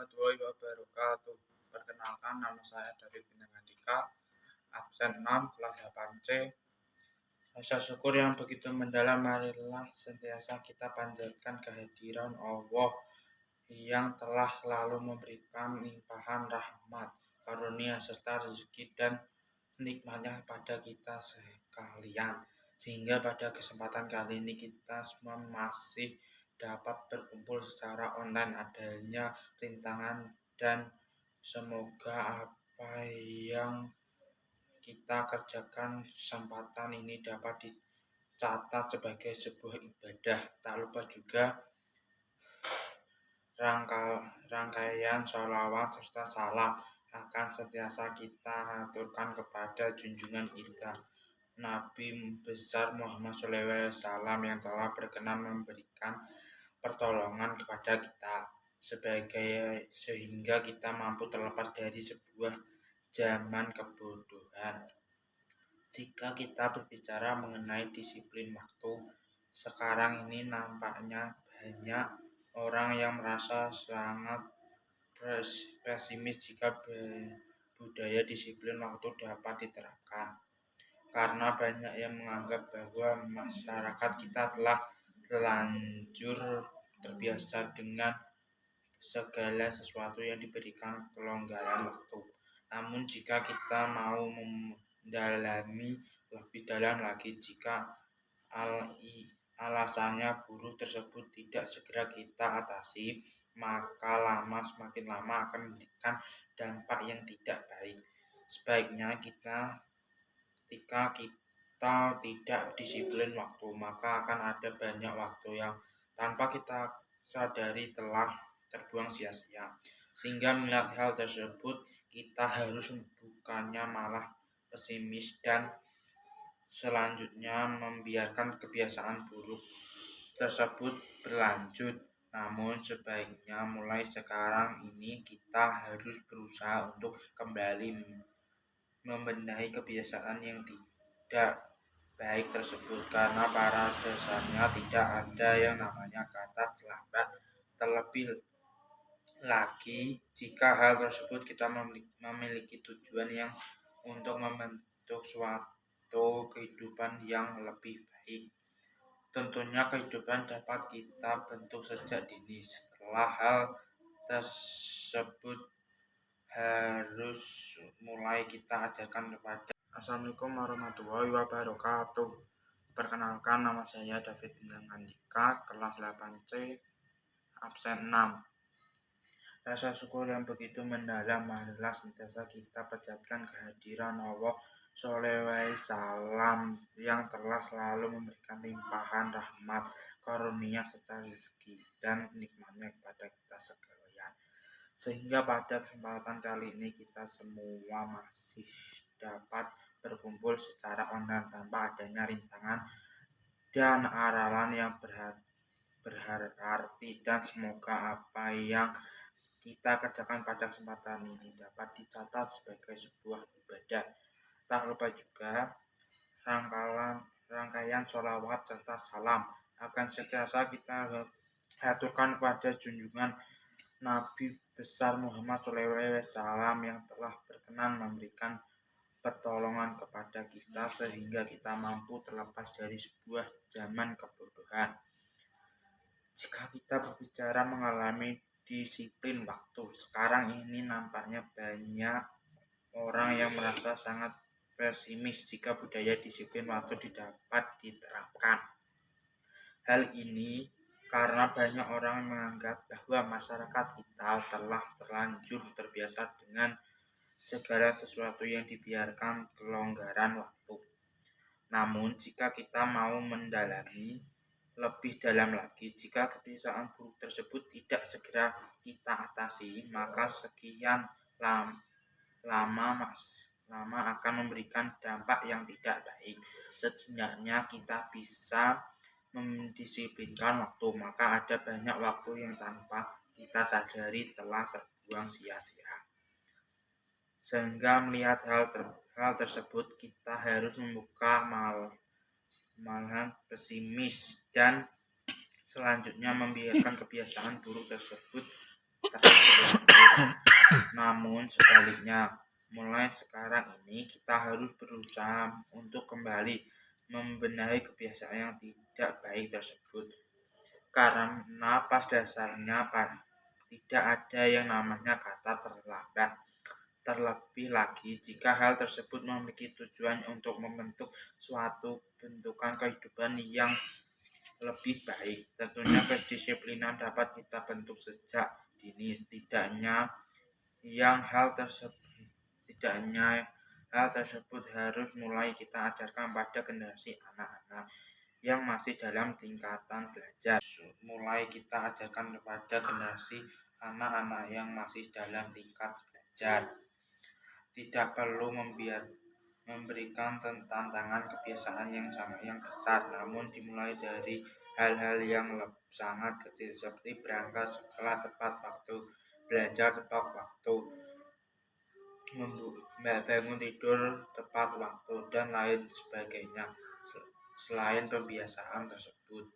warahmatullahi wabarakatuh. Perkenalkan, nama saya David Bintang Andika, absen 6, kelas 8C. Rasa syukur yang begitu mendalam, marilah sentiasa kita panjatkan kehadiran Allah yang telah selalu memberikan limpahan rahmat, karunia, serta rezeki dan nikmatnya pada kita sekalian. Sehingga pada kesempatan kali ini kita semua masih dapat berkumpul secara online, adanya rintangan, dan semoga apa yang kita kerjakan kesempatan ini dapat dicatat sebagai sebuah ibadah. Tak lupa juga rangkaian sholawat serta salam akan sentiasa kita aturkan kepada junjungan kita Nabi besar Muhammad SAW yang telah berkenan memberikan pertolongan kepada kita sehingga kita mampu terlepas dari sebuah zaman kebodohan. Jika kita berbicara mengenai disiplin waktu, sekarang ini nampaknya banyak orang yang merasa sangat pesimis jika budaya disiplin waktu dapat diterapkan. Karena banyak yang menganggap bahwa masyarakat kita telah terlanjur terbiasa dengan segala sesuatu yang diberikan kelonggaran waktu. Namun jika kita mau mendalami lebih dalam lagi, jika alasannya buruh tersebut tidak segera kita atasi, maka semakin lama akan memberikan dampak yang tidak baik. Sebaiknya ketika kita tidak disiplin waktu, maka akan ada banyak waktu yang tanpa kita sadari telah terbuang sia-sia. Sehingga melihat hal tersebut, kita harus bukannya malah pesimis dan selanjutnya membiarkan kebiasaan buruk tersebut berlanjut. Namun sebaiknya mulai sekarang ini kita harus berusaha untuk kembali membenahi kebiasaan yang tidak baik tersebut, karena pada dasarnya tidak ada yang namanya kata terlambat. Terlebih lagi jika hal tersebut kita memiliki tujuan yang untuk membentuk suatu kehidupan yang lebih baik. Tentunya kehidupan dapat kita bentuk sejak dini. Setelah hal tersebut harus mulai kita ajarkan kepada. Assalamualaikum warahmatullahi wabarakatuh. Perkenalkan, nama saya David Bintang Andika, kelas 8C, absen 6. Rasa syukur yang begitu mendalam, marilah sentiasa kita panjatkan kehadiran Allah SAW yang telah selalu memberikan limpahan rahmat, karunia, serta rezeki dan nikmatnya kepada kita sekalian. Sehingga pada kesempatan kali ini kita semua masih dapat berkumpul secara online tanpa adanya rintangan dan arahan yang berarti, dan semoga apa yang kita kerjakan pada kesempatan ini dapat dicatat sebagai sebuah ibadah. Tak lupa juga rangkaian sholawat serta salam akan sentiasa kita aturkan kepada junjungan Nabi besar Muhammad SAW yang telah berkenan memberikan pertolongan kepada kita sehingga kita mampu terlepas dari sebuah zaman kebodohan. Jika kita berbicara mengalami disiplin waktu, sekarang ini nampaknya banyak orang yang merasa sangat pesimis jika budaya disiplin waktu dapat diterapkan. Hal ini karena banyak orang menganggap bahwa masyarakat kita telah terlanjur terbiasa dengan segala sesuatu yang dibiarkan kelonggaran waktu. Namun jika kita mau mendalami lebih dalam lagi, jika kebiasaan buruk tersebut tidak segera kita atasi, maka sekian lama akan memberikan dampak yang tidak baik. Setidaknya kita bisa mendisiplinkan waktu, maka ada banyak waktu yang tanpa kita sadari telah terbuang sia-sia. Sehingga melihat hal tersebut, kita harus membuka malahan pesimis dan selanjutnya membiarkan kebiasaan buruk tersebut terus berlanjut. Namun sebaliknya, mulai sekarang ini kita harus berusaha untuk kembali membenahi kebiasaan yang tidak baik tersebut. Karena pas dasarnya tidak ada yang namanya kata terlambat. Terlebih lagi jika hal tersebut memiliki tujuan untuk membentuk suatu bentukan kehidupan yang lebih baik. Tentunya kedisiplinan dapat kita bentuk sejak dini, yang hal tersebut harus mulai kita ajarkan pada generasi anak-anak yang masih dalam tingkatan belajar. Mulai kita ajarkan kepada generasi anak-anak yang masih dalam tingkat belajar. Tidak perlu memberikan tantangan kebiasaan yang besar, namun dimulai dari hal-hal yang sangat kecil seperti berangkat sekolah tepat waktu, belajar tepat waktu, bangun tidur tepat waktu, dan lain sebagainya. Selain pembiasaan tersebut,